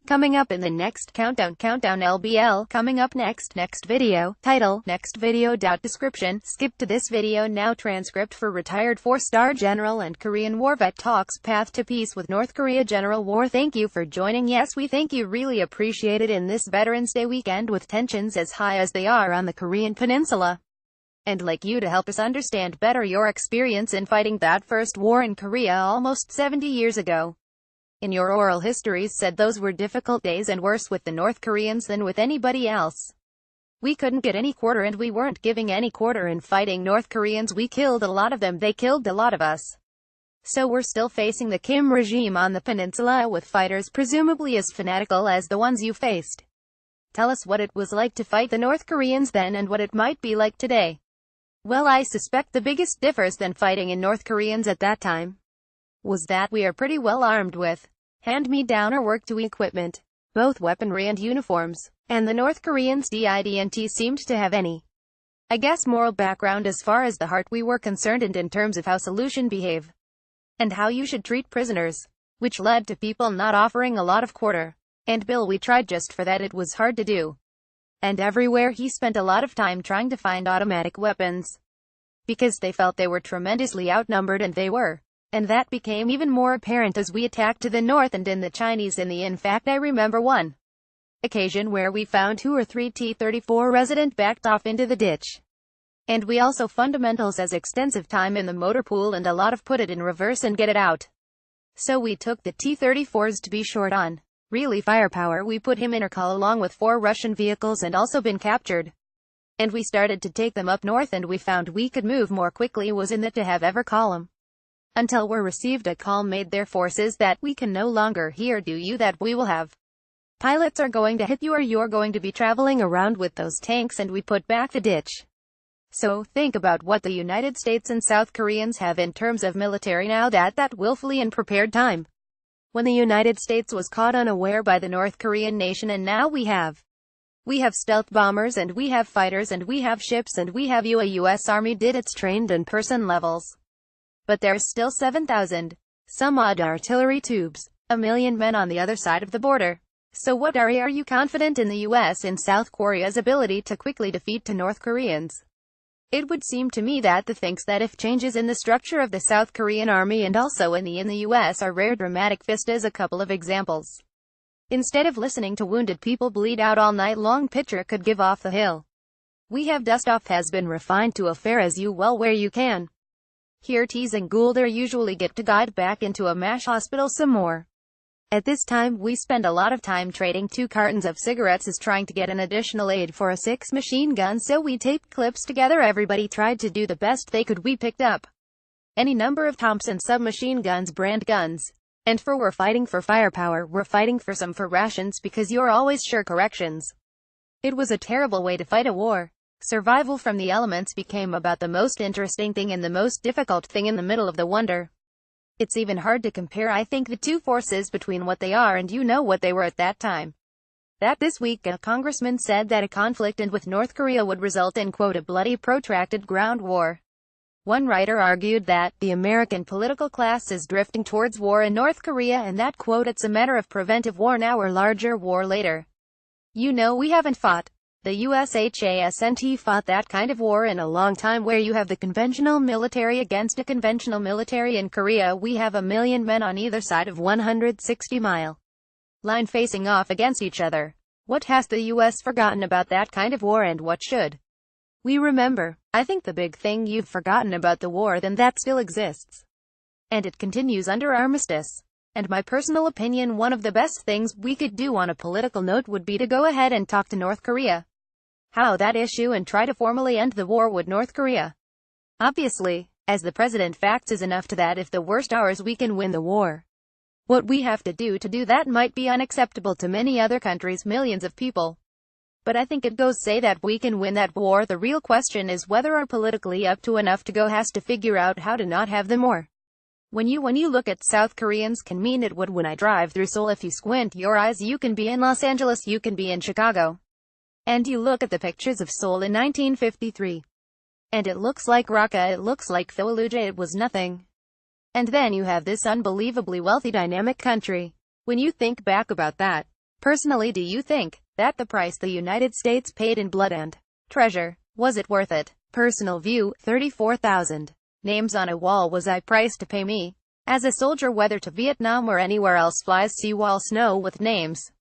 Coming up in the next countdown LBL. Coming up next video, title, next video. Description, skip to this video now. Transcript for retired 4-star general and Korean war vet talks path to peace with North Korea. General War, thank you for joining. Yes, we thank you, really appreciate it in this Veterans Day weekend with tensions as high as they are on the Korean Peninsula. And like you to help us understand better your experience in fighting that first war in Korea almost 70 years ago. In your oral histories said those were difficult days and worse with the North Koreans than with anybody else. We couldn't get any quarter and we weren't giving any quarter in fighting North Koreans. We killed a lot of them, they killed a lot of us. So we're still facing the Kim regime on the peninsula with fighters presumably as fanatical as the ones you faced. Tell us what it was like to fight the North Koreans then and what it might be like today. Well, I suspect the biggest difference than fighting in North Koreans at that time was that we are pretty well armed with hand-me-down or work-to equipment, both weaponry and uniforms, and the North Koreans didn't seem to have any, I guess, moral background as far as the heart we were concerned, and in terms of how solution behave and how you should treat prisoners, which led to people not offering a lot of quarter. And Bill, we tried just for that. It was hard to do. And everywhere he spent a lot of time trying to find automatic weapons, because they felt they were tremendously outnumbered, and they were. And that became even more apparent as we attacked to the north and in the Chinese. In fact, I remember one occasion where we found 2 or 3 T-34 resident backed off into the ditch. And we also fundamentals as extensive time in the motor pool and a lot of put it in reverse and get it out. So we took the T-34s to be short on really firepower. We put him in our call along with 4 Russian vehicles and also been captured. And we started to take them up north and we found we could move more quickly. Was in that to have ever call them. Until we received a call made their forces that we can no longer hear you, that we will have pilots are going to hit you or you're going to be traveling around with those tanks, and we put back the ditch. So think about what the United States and South Koreans have in terms of military now. That willfully and prepared time when the United States was caught unaware by the North Korean nation, and now we have stealth bombers and we have fighters and we have ships and we have a U.S. Army did its trained and person levels. But there's still 7,000 some odd artillery tubes, 1 million men on the other side of the border. So what are you confident in the U.S. and South Korea's ability to quickly defeat the North Koreans? It would seem to me that the thinks that if changes in the structure of the South Korean army and also in the U.S. are rare. Dramatic fist as a couple of examples. Instead of listening to wounded people bleed out all night long, picture could give off the hill. We have dust off has been refined to a fare as you well where you can. Here Tees and Gould are usually get to guide back into a MASH hospital some more. At this time we spend a lot of time trading 2 cartons of cigarettes as trying to get an additional aid for a 6 machine gun, so we taped clips together. Everybody tried to do the best they could. We picked up any number of Thompson submachine guns, brand guns. And we're fighting for firepower, we're fighting for some for rations, because you're always sure corrections. It was a terrible way to fight a war. Survival from the elements became about the most interesting thing and the most difficult thing in the middle of the wonder. It's even hard to compare, I think, the 2 forces between what they are and what they were at that time. That this week a congressman said that a conflict with North Korea would result in, quote, a bloody protracted ground war. One writer argued that the American political class is drifting towards war in North Korea and that, quote, it's a matter of preventive war now or larger war later. We haven't fought. The USHASNT fought that kind of war in a long time, where you have the conventional military against a conventional military. In Korea we have 1 million men on either side of 160-mile line facing off against each other. What has the US forgotten about that kind of war, and what should we remember? I think the big thing you've forgotten about the war then that still exists. And it continues under armistice. And my personal opinion, one of the best things we could do on a political note would be to go ahead and talk to North Korea. How that issue and try to formally end the war with North Korea. Obviously, as the president facts is enough to that if the worst ours we can win the war. What we have to do that might be unacceptable to many other countries, millions of people. But I think it goes say that we can win that war. The real question is whether are politically up to enough to go has to figure out how to not have them more. When you look at South Koreans can mean it would when I drive through Seoul. If you squint your eyes you can be in Los Angeles, you can be in Chicago. And you look at the pictures of Seoul in 1953. And it looks like Raqqa, it looks like Fallujah, it was nothing. And then you have this unbelievably wealthy dynamic country. When you think back about that, Personally, do you think that the price the United States paid in blood and treasure, was it worth it? Personal view, 34,000 names on a wall was a price to pay me. As a soldier, whether to Vietnam or anywhere else, flies seawall snow with names.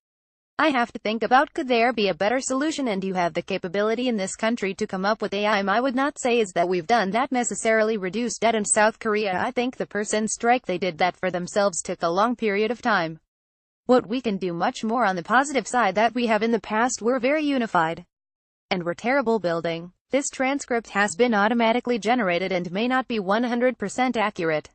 I have to think about, could there be a better solution, and you have the capability in this country to come up with AI. I would not say is that we've done that necessarily reduced debt in South Korea. I think the person strike, they did that for themselves, took a long period of time. What we can do much more on the positive side that we have in the past, we're very unified. And we're terrible building. This transcript has been automatically generated and may not be 100% accurate.